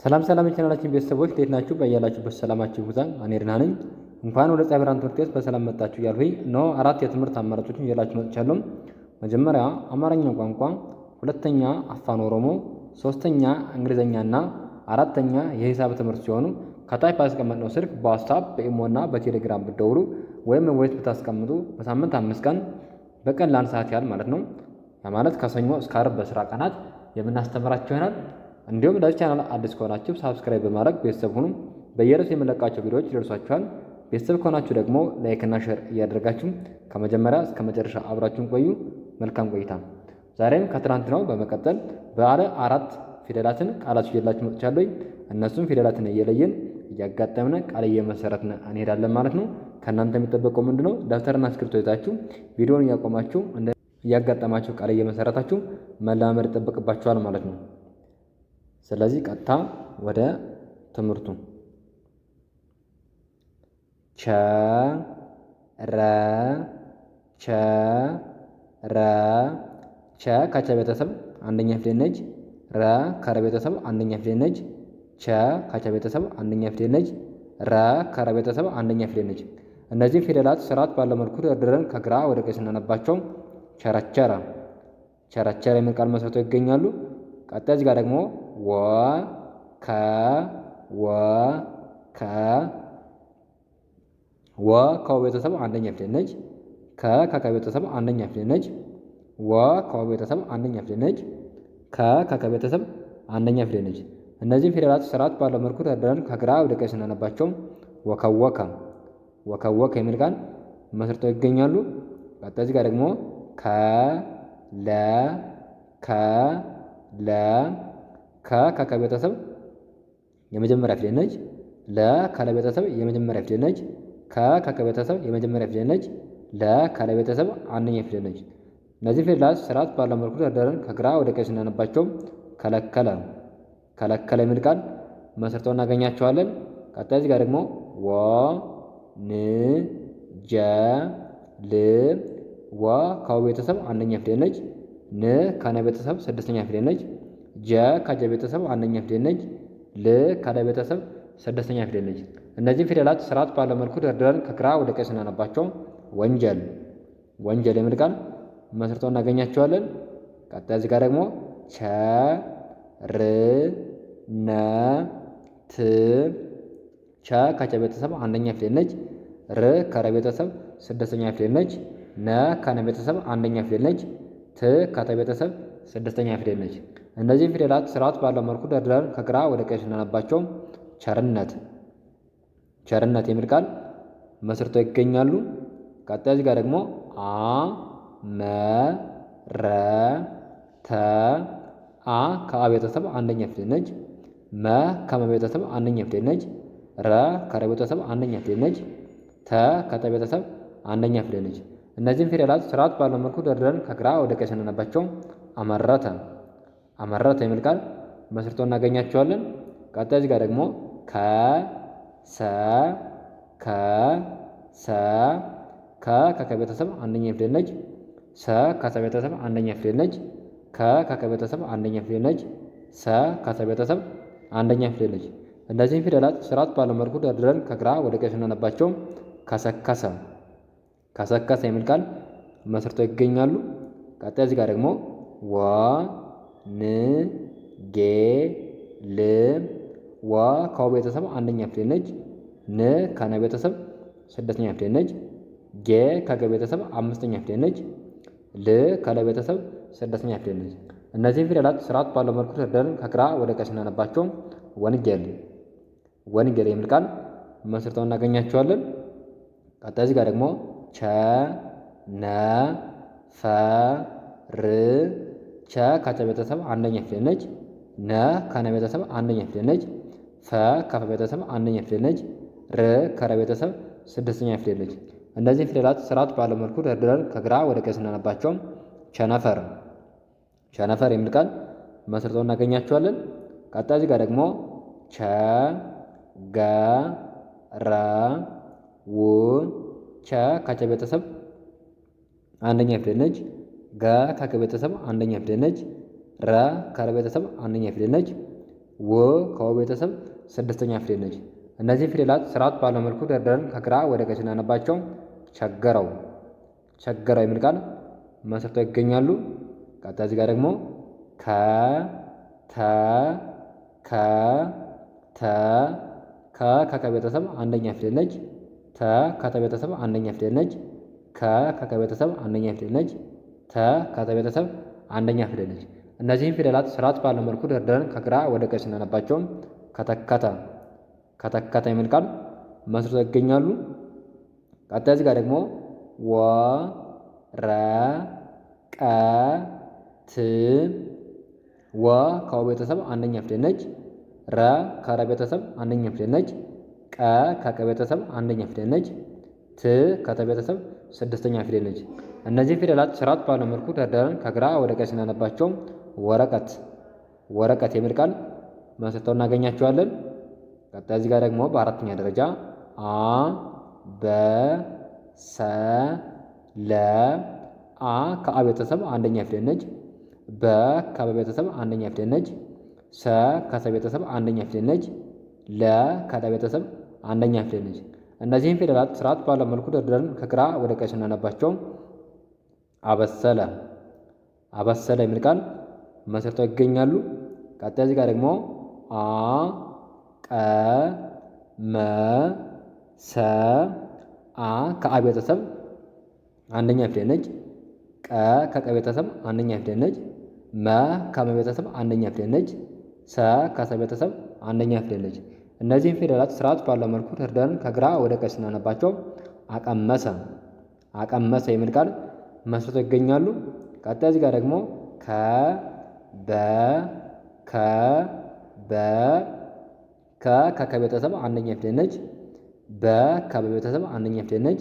ሰላም የቻናላችን ቤተሰቦች እንዴት ናችሁ? በያላችሁበት ሰላማችሁ ይብዛ። እኔ ደህና ነኝ። እንኳን ወደ ፀሐይ ብርሃን ትምህርት ቤት በሰላም መጣችሁ እያልኩኝ እነሆ 4 የትምህርት አማራጮችን ይዤላችሁ መጥቻለሁ። መጀመሪያ አማርኛ ቋንቋ፣ ሁለተኛ አፋን ኦሮሞ፣ ሶስተኛ እንግሊዝኛና አራተኛ የሂሳብ ትምህርት ሲሆኑ ከታች ባስቀመጥነው ስልክ በዋትስአፕ በኢሞና በቴሌግራም ብትደውሉ ወይም ቮይስ ብታስቀምጡ በሳምንት 5 ቀን በቀን ለ1 ሰዓት ያህል ማለት ነው ማለት ከሰኞ እስከ ዓርብ በስራ ቀናት የምናስተምራችሁ ይሆናል። እንዲሁም ለዚህ ቻናል አዲስ ከሆናችሁ ሳብስክራይብ በማድረግ ቤተሰብ ሁኑ። በየዕለቱ የምለቃቸው ቪዲዮዎች ይደርሷችኋል። ቤተሰብ ከሆናችሁ ደግሞ ላይክ እና ሼር እያደረጋችሁ ከመጀመሪያ እስከ መጨረሻ አብራችሁን ቆዩ። መልካም ቆይታ። ዛሬም ከትናንት ነው በመቀጠል ባለ 4 ፊደላትን ቃላት ይዤላችሁ መጥቻለሁ። እነሱም ፊደላትን እየለየን እያጋጠምን ቃል እየመሰረትን እንሄዳለን ማለት ነው። ከእናንተ የሚጠበቀው ምንድነው? ደብተርና እስክሪብቶ ይዛችሁ ቪዲዮውን እያቆማችሁ እያጋጠማችሁ ቃል እየመሰረታችሁ መለማመድ ይጠበቅባችኋል ማለት ነው። ስለዚህ ቀጥታ ወደ ትምህርቱ ቸ ረ ቸ ረ ቸ ከቸ ቤተሰብ አንደኛ ፊደል ነች። ረ ከረ ቤተሰብ አንደኛ ፊደል ነች። ቸ ከቸ ቤተሰብ አንደኛ ፊደል ነች። ረ ከረ ቤተሰብ አንደኛ ፊደል ነች። እነዚህም ፊደላት ስርዓት ባለው መልኩ ደርድረን ከግራ ወደ ቀኝ ስናነባቸው ቸረቸረ ቸረቸረ የሚል ቃል መስርተው ይገኛሉ። ቀጣይ እዚህ ጋር ደግሞ ወ ከ ወ ከ ወ ከወ ቤተሰብ አንደኛ ፊደል ነች። ከ ከከ ቤተሰብ አንደኛ ፊደል ነች። ወ ከወ ቤተሰብ አንደኛ ፊደል ነች። ከ ከከ ቤተሰብ አንደኛ ፊደል ነች። እነዚህም ፊደላት ስርዓት ባለው መልኩ ደርድረን ከግራ ወደ ቀኝ ስናነባቸው ወከወከ ወከወከ የሚል ቃል መስርተው ይገኛሉ። ቀጣይ እዚህ ጋር ደግሞ ከ ለ ከ ለ ከ ከከ ቤተሰብ የመጀመሪያ ፊደል ነች። ለ ከለ ቤተሰብ የመጀመሪያ ፊደል ነች። ከ ከከ ቤተሰብ የመጀመሪያ ፊደል ነች። ለ ከለ ቤተሰብ አንደኛ ፊደል ነች። እነዚህ ፊደላት ስርዓት ባለው መልኩ ደርድረን ከግራ ወደ ቀኝ ስናነባቸው ከለከለ ከለከለ የሚል ቃል መስርተው እናገኛቸዋለን። ቀጣይ እዚህ ጋር ደግሞ ወ ን ጀ ል ወ ከወ ቤተሰብ አንደኛ ፊደል ነች። ን ከነ ቤተሰብ ስድስተኛ ፊደል ነች። ጀ ከጀ ቤተሰብ አንደኛ ፊደል ነች። ል ከለ ቤተሰብ ስድስተኛ ፊደል ነች። እነዚህም ፊደላት ስርዓት ባለው መልኩ ደርድረን ከግራ ወደ ቀኝ ስናነባቸው ወንጀል ወንጀል የሚል ቃል መስርተው እናገኛቸዋለን። ቀጣይ እዚህ ጋር ደግሞ ቸ ር ነ ት ቸ ከቸ ቤተሰብ አንደኛ ፊደል ነች። ር ከረ ቤተሰብ ስድስተኛ ፊደል ነች። ነ ከነ ቤተሰብ አንደኛ ፊደል ነች። ት ከተ ቤተሰብ ስድስተኛ ፊደል ነች። እነዚህም ፊደላት ስርዓት ባለው መልኩ ደርድረን ከግራ ወደ ቀኝ ስናነባቸው ቸርነት ቸርነት የሚል ቃል መስርተው ይገኛሉ። ቀጣይ እዚህ ጋር ደግሞ አ መ ረ ተ አ ከአ ቤተሰብ አንደኛ ፊደል ነች። መ ከመ ቤተሰብ አንደኛ ፊደል ነች። ረ ከረ ቤተሰብ አንደኛ ፊደል ነች። ተ ከተ ቤተሰብ አንደኛ ፊደል ነች። እነዚህም ፊደላት ስርዓት ባለው መልኩ ደርድረን ከግራ ወደ ቀኝ ስናነባቸው አመረተ አመረተ የሚል ቃል መስርተው እናገኛቸዋለን። ቀጣይ እዚህ ጋር ደግሞ ከ ሰ ከ ሰ ከ ከከ ቤተሰብ አንደኛ ፊደል ነች። ሰ ከሰ ቤተሰብ አንደኛ ፊደል ነች። ከ ከከ ቤተሰብ አንደኛ ፊደል ነች። ሰ ከሰ ቤተሰብ አንደኛ ፊደል ነች። እነዚህም ፊደላት ስርዓት ባለው መልኩ ደርድረን ከግራ ወደ ቀኝ ስናነባቸው ከሰከሰ ከሰከሰ የሚል ቃል መስርተው ይገኛሉ። ቀጣይ እዚህ ጋር ደግሞ ወ ን ጌ ል ወ ከወ ቤተሰብ አንደኛ ፊደል ነች። ን ከነ ቤተሰብ ስድስተኛ ፊደል ነች። ጌ ከገ ቤተሰብ አምስተኛ ፊደል ነች። ል ከለ ቤተሰብ ስድስተኛ ፊደል ነች። እነዚህም ፊደላት ስርዓት ባለው መልኩ ደርድረን ከግራ ወደ ቀኝ ስናነባቸው ወንጌል ወንጌል የሚል ቃል መስርተው እናገኛቸዋለን። ቀጣይ እዚህ ጋር ደግሞ ቸ ነ ፈ ር ቸ ከቸ ቤተሰብ አንደኛ ፊደል ነች። ነ ከነ ቤተሰብ አንደኛ ፊደል ነች። ፈ ከፈ ቤተሰብ አንደኛ ፊደል ነች። ር ከረ ቤተሰብ ስድስተኛ ፊደል ነች። እነዚህ ፊደላት ስርዓት ባለው መልኩ ደርድረን ከግራ ወደ ቀኝ ስናነባቸው ቸነፈር ቸነፈር የሚል ቃል መስርተው እናገኛቸዋለን። ቀጣይ እዚህ ጋር ደግሞ ቸ ገ ረ ው ቸ ከቸ ቤተሰብ አንደኛ ፊደል ነች። ገ ከከ ቤተሰብ አንደኛ ፊደል ነች። ረ ከረ ቤተሰብ አንደኛ ፊደል ነች። ው ከወ ቤተሰብ ስድስተኛ ፊደል ነች። እነዚህ ፊደላት ስርዓት ባለው መልኩ ደርድረን ከግራ ወደ ቀኝ ስናነባቸው ቸገረው ቸገረው የሚል ቃል መስርተው ይገኛሉ። ቀጣይ እዚህ ጋር ደግሞ ከ ተ ከ ተ ከከ ቤተሰብ አንደኛ ፊደል ነች። ተ ከተ ቤተሰብ አንደኛ ፊደል ነች። ከከ ቤተሰብ አንደኛ ፊደል ነች። ተ ከተ ቤተሰብ አንደኛ ፊደል ነች። እነዚህም ፊደላት ስርዓት ባለው መልኩ ደርድረን ከግራ ወደ ቀኝ ስናነባቸው ከተከተ ከተከተ የሚል ቃል መስርተው ይገኛሉ። ቀጣይ እዚህ ጋር ደግሞ ወ ረ ቀ ት ወ ከወ ቤተሰብ አንደኛ ፊደል ነች። ረ ከረ ቤተሰብ አንደኛ ፊደል ነች። ቀ ከቀ ቤተሰብ አንደኛ ፊደል ነች። ት ከተ ቤተሰብ ስድስተኛ ፊደል ነች። እነዚህ ፊደላት ስርዓት ባለው መልኩ ደርድረን ከግራ ወደ ቀኝ ስናነባቸው ወረቀት ወረቀት የሚል ቃል መስርተው እናገኛቸዋለን። ቀጣይ እዚህ ጋር ደግሞ በአራተኛ ደረጃ አ በ ሰ ለ አ ከአ ቤተሰብ አንደኛ ፊደል ነች። በ ከበ ቤተሰብ አንደኛ ፊደል ነች። ሰ ከሰ ቤተሰብ አንደኛ ፊደል ነች። ለ ከለ ቤተሰብ አንደኛ ፊደል ነች። እነዚህም ፊደላት ስርዓት ባለው መልኩ ደርድረን ከግራ ወደ ቀኝ ስናነባቸው አበሰለ አበሰለ የሚል ቃል መስርተው ይገኛሉ። ቀጣይ እዚህ ጋር ደግሞ አ ቀ መ ሰ አ ከአ ቤተሰብ አንደኛ ፊደል ነች። ቀ ከቀ ቤተሰብ አንደኛ ፊደል ነች። መ ከመ ቤተሰብ አንደኛ ፊደል ነች። ሰ ከሰ ቤተሰብ አንደኛ ፊደል ነች። እነዚህም ፊደላት ስርዓት ባለው መልኩ ደርድረን ከግራ ወደ ቀኝ ስናነባቸው አቀመሰ አቀመሰ የሚል ቃል መስርተው ይገኛሉ። ቀጣይ እዚህ ጋር ደግሞ ከ በ ከ በ ከከ ቤተሰብ አንደኛ ፊደል ነች። በ ከበ ቤተሰብ አንደኛ ፊደል ነች።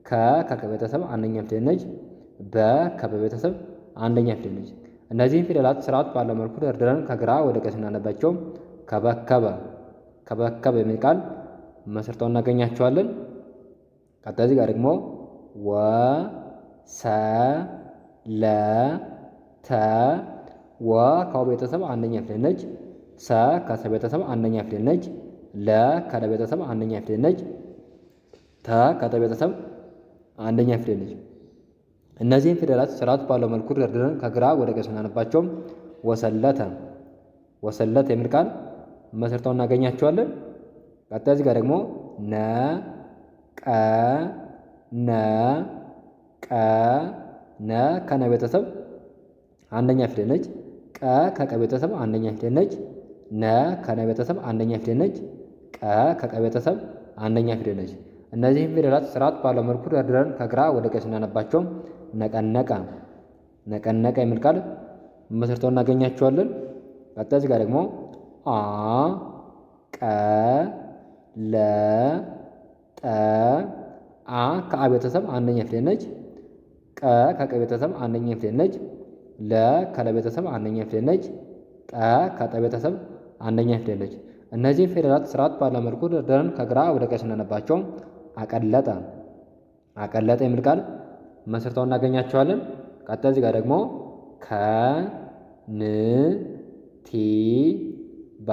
ከከ ቤተሰብ አንደኛ ፊደል ነች። በ ከበ ቤተሰብ አንደኛ ፊደል ነች። እነዚህም ፊደላት ስርዓት ባለው መልኩ ደርድረን ከግራ ወደ ቀኝ ስናነባቸው ከበከበ ከበከበ የሚል ቃል መስርተው እናገኛቸዋለን። ቀጣይ እዚህ ጋር ደግሞ ወ ሰ ለ ተ ወ ከወ ቤተሰብ አንደኛ ፊደል ነች። ሰ ከሰ ቤተሰብ አንደኛ ፊደል ነች። ለ ከለ ቤተሰብ አንደኛ ፊደል ነች። ተ ከተ ቤተሰብ አንደኛ ፊደል ነች። እነዚህን ፊደላት ስርዓት ባለው መልኩ ደርድረን ከግራ ወደ ቀኝ ስናነባቸው ወሰለተ ወሰለተ የሚል ቃል መስርተው እናገኛቸዋለን። ቀጣይ እዚህ ጋር ደግሞ ነ ቀ ነ ቀ ነ ከነ ቤተሰብ አንደኛ ፊደል ነች። ቀ ከቀ ቤተሰብ አንደኛ ፊደል ነች። ነ ከነ ቤተሰብ አንደኛ ፊደል ነች። ቀ ከቀ ቤተሰብ አንደኛ ፊደል ነች። እነዚህም ፊደላት ስርዓት ባለው መልኩ ደርድረን ከግራ ወደ ቀኝ ስናነባቸው ነቀነቀ ነቀነቀ የሚል ቃል መስርተው እናገኛቸዋለን። ቀጣይ እዚህ ጋር ደግሞ አ ቀ ለ ጠ አ ከአ ቤተሰብ አንደኛ ፊደል ነች። ቀ ከቀ ቤተሰብ አንደኛ ፊደል ነች። ለ ከለ ቤተሰብ አንደኛ ፊደል ነች። ጠ ከጠ ቤተሰብ አንደኛ ፊደል ነች። እነዚህ ፊደላት ስርዓት ባለው መልኩ ደርድረን ከግራ ወደ ቀኝ ስናነባቸው አቀለጠ አቀለጠ የሚል ቃል መስርተው እናገኛቸዋለን። ቀጣይ እዚህ ጋር ደግሞ ከ ን ቲ ባ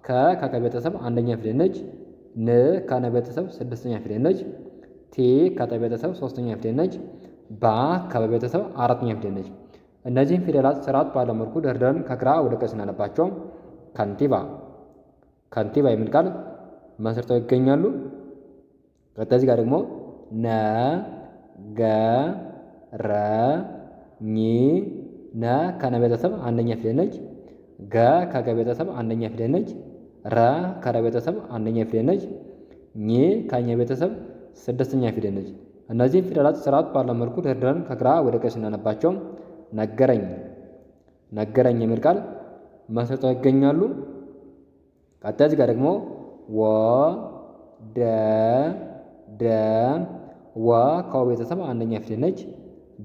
ከከ ቤተሰብ አንደኛ ፊደል ነች። ን ከነ ቤተሰብ ስድስተኛ ፊደል ነች። ቲ ከጠ ቤተሰብ ሶስተኛ ፊደል ነች። ባ ከበ ቤተሰብ አራተኛ ፊደል ነች። እነዚህም ፊደላት ስርዓት ባለው መልኩ ደርድረን ከግራ ወደ ቀኝ ስናነባቸው ከንቲባ ከንቲባ የሚል ቃል መስርተው ይገኛሉ። ቀጣይ እዚህ ጋር ደግሞ ነ ገ ረ ኝ ነ ከነ ቤተሰብ አንደኛ ፊደል ነች። ገ ከገ ቤተሰብ አንደኛ ፊደል ነች። ረ ከረ ቤተሰብ አንደኛ ፊደል ነች። ኝ ከኘ ቤተሰብ ስድስተኛ ፊደል ነች። እነዚህም ፊደላት ስርዓት ባለው መልኩ ደርድረን ከግራ ወደ ቀኝ ስናነባቸው ነገረኝ ነገረኝ የሚል ቃል መስርተው ይገኛሉ። ቀጣይ እዚህ ጋር ደግሞ ወ ደ ደ ወ ከወ ቤተሰብ አንደኛ ፊደል ነች።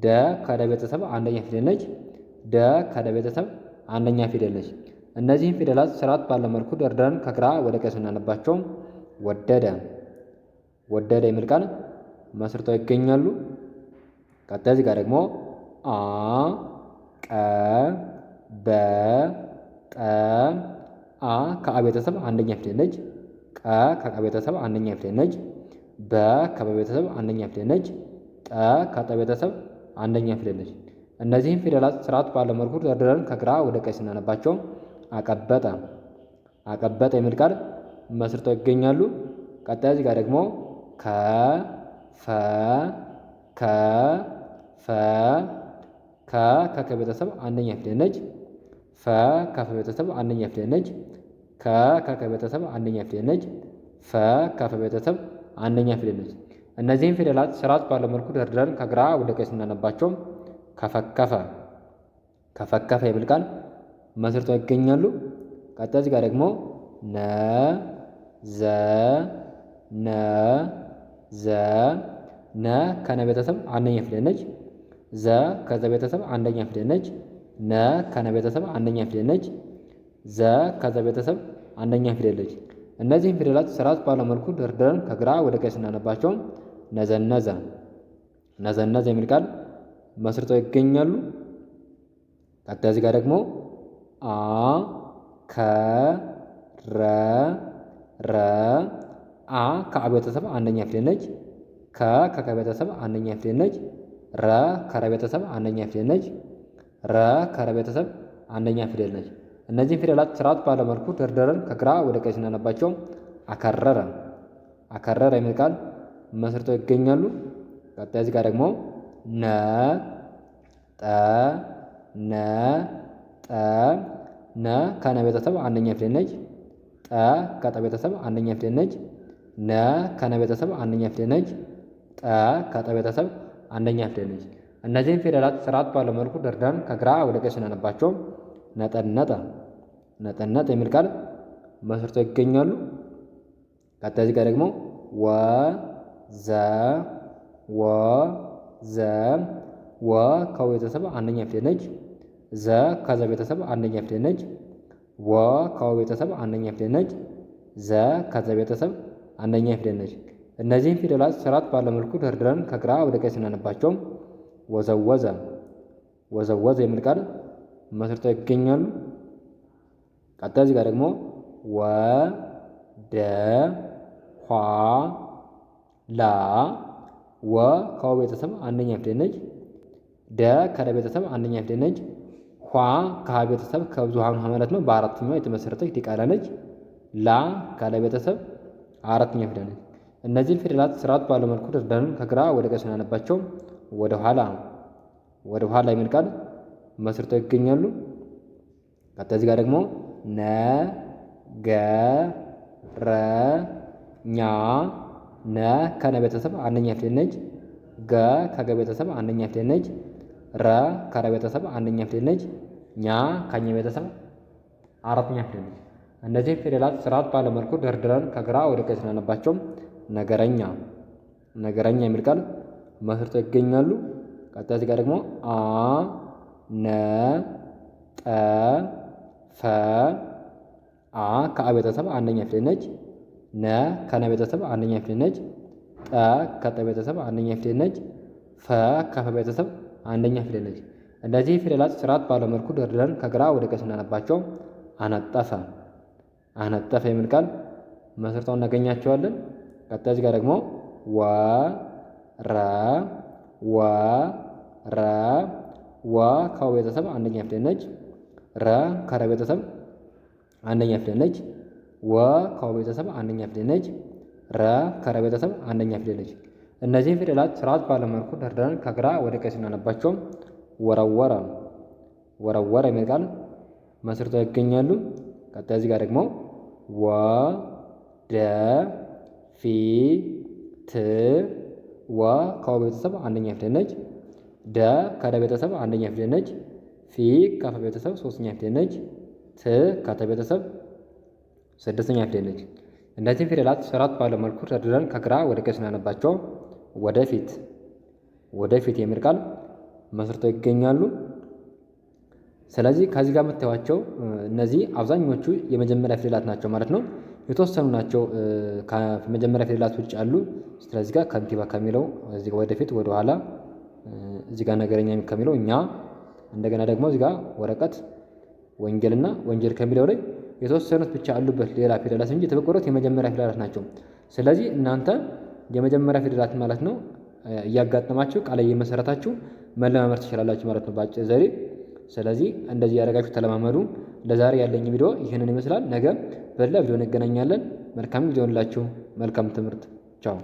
ደ ከደ ቤተሰብ አንደኛ ፊደል ነች። ደ ከደ ቤተሰብ አንደኛ ፊደል ነች። እነዚህም ፊደላት ስርዓት ባለው መልኩ ደርድረን ከግራ ወደ ቀኝ ስናነባቸው ወደደ ወደደ የሚል ቃል መስርተው ይገኛሉ። ቀጣይ እዚህ ጋር ደግሞ አ ቀ በ ጠ አ ከአ ቤተሰብ አንደኛ ፊደል ነች። ቀ ከቀ ቤተሰብ አንደኛ ፊደል ነች። በ ከበ ቤተሰብ አንደኛ ፊደል ነች። ጠ ከጠ ቤተሰብ አንደኛ ፊደል ነች። እነዚህም ፊደላት ስርዓት ባለው መልኩ ደርድረን ከግራ ወደ ቀኝ ስናነባቸው አቀበጠ አቀበጠ የሚል ቃል መስርተው ይገኛሉ። ቀጣይ እዚህ ጋር ደግሞ ከ ፈ ከ ፈ ከ ከከ ቤተሰብ አንደኛ ፊደል ነች። ፈ ከፈ ቤተሰብ አንደኛ ፊደል ነች። ከ ከከ ቤተሰብ አንደኛ ፊደል ነች። ፈ ከፈ ቤተሰብ አንደኛ ፊደል ነች። እነዚህም ፊደላት ስርዓት ባለው መልኩ ደርድረን ከግራ ወደ ቀኝ ስናነባቸው ከፈከፈ ከፈከፈ የሚል ቃል መስርተው ይገኛሉ። ቀጣይ እዚህ ጋር ደግሞ ነ ዘ ነ ዘ ነ ከነ ቤተሰብ አንደኛ ፊደል ነች። ዘ ከዘ ቤተሰብ አንደኛ ፊደል ነች። ነ ከነ ቤተሰብ አንደኛ ፊደል ነች። ዘ ከዘ ቤተሰብ አንደኛ ፊደል ነች። እነዚህም ፊደላት ስርዓት ባለው መልኩ ደርድረን ከግራ ወደ ቀኝ ስናነባቸው ነዘነዘ ነዘነዘ የሚል ቃል መስርተው ይገኛሉ። ቀጣይ እዚህ ጋር ደግሞ አ ከ ረ ረ አ ከአ ቤተሰብ አንደኛ ፊደል ነች። ከ ከከ ቤተሰብ አንደኛ ፊደል ነች። ረ ከረ ቤተሰብ አንደኛ ፊደል ነች። ረ ከረ ቤተሰብ አንደኛ ፊደል ነች። እነዚህም ፊደላት ስርዓት ባለው መልኩ ደርድረን ከግራ ወደ ቀኝ ስናነባቸው አከረረ አከረረ የሚል ቃል መስርተው ይገኛሉ። ቀጣይ እዚህ ጋር ደግሞ ነ ጠ ነ ጠ ነ ከነ ቤተሰብ አንደኛ ፊደል ነች። ጠ ከጠ ቤተሰብ አንደኛ ፊደል ነች። ነ ከነ ቤተሰብ አንደኛ ፊደል ነች። ጠ ከጠ ቤተሰብ አንደኛ ፊደል ነች። እነዚህም ፊደላት ስርዓት ባለው መልኩ ደርድረን ከግራ ወደ ቀኝ ስናነባቸው ነጠነጠ ነጠነጠ የሚል ቃል መስርተው ይገኛሉ። ቀጣይ እዚህ ጋር ደግሞ ወ ዘ ወ ዘ ወ ከወ ቤተሰብ አንደኛ ፊደል ነች። ዘ ከዘ ቤተሰብ አንደኛ ፊደል ነች። ወ ከወ ቤተሰብ አንደኛ ፊደል ነች። ዘ ከዘ ቤተሰብ አንደኛ ፊደል ነች። እነዚህም ፊደላት ስርዓት ባለው መልኩ ደርድረን ከግራ ወደ ቀኝ ስናነባቸው ወዘወዘ ወዘወዘ የሚል ቃል መስርተው ይገኛሉ። ቀጣይ እዚህ ጋር ደግሞ ወ ደ ኋ ላ ወ ከወ ቤተሰብ አንደኛ ፊደል ነች። ደ ከደ ቤተሰብ አንደኛ ፊደል ነች። ኋ ከሀ ቤተሰብ ከብዙሃኑ ማለት ነው በአራተኛው የተመሰረተች ዲቃላ ነች። ላ ከለ ቤተሰብ አራተኛ ፊደል ነች። እነዚህን ፊደላት ስርዓት ባለው መልኩ ደርድረን ከግራ ወደ ቀኝ ስናነባቸው ወደ ኋላ የሚል ቃል መስርተው ይገኛሉ። ቀጣይ እዚህ ጋር ደግሞ ነ ገ ረ ኛ ነ ከነ ቤተሰብ አንደኛ ፊደል ነች። ገ ከገ ቤተሰብ አንደኛ ፊደል ነች። ረ ከረ ቤተሰብ አንደኛ ፊደል ነች። ኛ ከኘ ቤተሰብ አራተኛ ፊደል ነች። እነዚህ ፊደላት ስርዓት ባለው መልኩ ደርድረን ከግራ ወደ ቀኝ ስናነባቸው ነገረኛ የሚል ቃል መስርተው ይገኛሉ። ቀጣይ እዚህ ጋር ደግሞ አ ነ ጠ ፈ አ ከአ ቤተሰብ አንደኛ ፊደል ነች። ነ ከነ ቤተሰብ አንደኛ ፊደል ነች። ጠ ከጠ ቤተሰብ አንደኛ ፊደል ነች። ፈ ከፈ ቤተሰብ አንደኛ ፊደል ነች። እነዚህ ፊደላት ስርዓት ባለው መልኩ ደርድረን ከግራ ወደ ቀኝ ስናነባቸው አነጠፈ የሚል ቃል መስርተው እናገኛቸዋለን። ቀጣይ እዚህ ጋር ደግሞ ወ ረ ወ ረ ወ ከወ ቤተሰብ አንደኛ ፊደል ነች። ረ ከረ ቤተሰብ አንደኛ ፊደል ነች። ወ ከወ ቤተሰብ አንደኛ ፊደል ነች። ረ ከረ ቤተሰብ አንደኛ ፊደል ነች። እነዚህን ፊደላት ስርዓት ባለው መልኩ ደርድረን ከግራ ወደ ቀኝ ስናነባቸው ወረወረ የሚል ቃል መስርተው ይገኛሉ። ቀጣይ እዚህ ጋር ደግሞ ወ ደ ፊ ት ወ ከወ ቤተሰብ አንደኛ ፊደል ነች። ደ ከደ ቤተሰብ አንደኛ ፊደል ነች። ፊ ከፈ ቤተሰብ ሶስተኛ ፊደል ነች። ት ከተ ቤተሰብ ስድስተኛ ፊደል ነች። እነዚህ ፊደላት ስርዓት ባለው መልኩ ደርድረን ከግራ ወደ ቀኝ ስናነባቸው ወደፊት የሚል ቃል መስርተው ይገኛሉ። ስለዚህ ከዚህ ጋር የምታዩቸው እነዚህ አብዛኞቹ የመጀመሪያ ፊደላት ናቸው ማለት ነው። የተወሰኑ ናቸው ከመጀመሪያ ፊደላት ውጭ አሉ። ስለዚህ ጋር ከንቲባ ከሚለው እዚህ ጋር ወደፊት ወደኋላ፣ እዚህ ጋር ነገረኛ ከሚለው እኛ፣ እንደገና ደግሞ እዚህ ጋር ወረቀት ወንጌልና ወንጌል ከሚለው ላይ የተወሰኑት ብቻ አሉበት ሌላ ፊደላት እንጂ የተበቆሩት የመጀመሪያ ፊደላት ናቸው። ስለዚህ እናንተ የመጀመሪያ ፊደላት ማለት ነው እያጋጠማችሁ ቃል እየመሰረታችሁ መለማመድ ትችላላችሁ ማለት ነው በአጭር ዘዴ። ስለዚህ እንደዚህ ያደረጋችሁ ተለማመዱ። ለዛሬ ያለኝ ቪዲዮ ይህንን ይመስላል። ነገ በሌላ ቪዲዮ እንገናኛለን። መልካም ጊዜ ይሁንላችሁ። መልካም ትምህርት። ቻው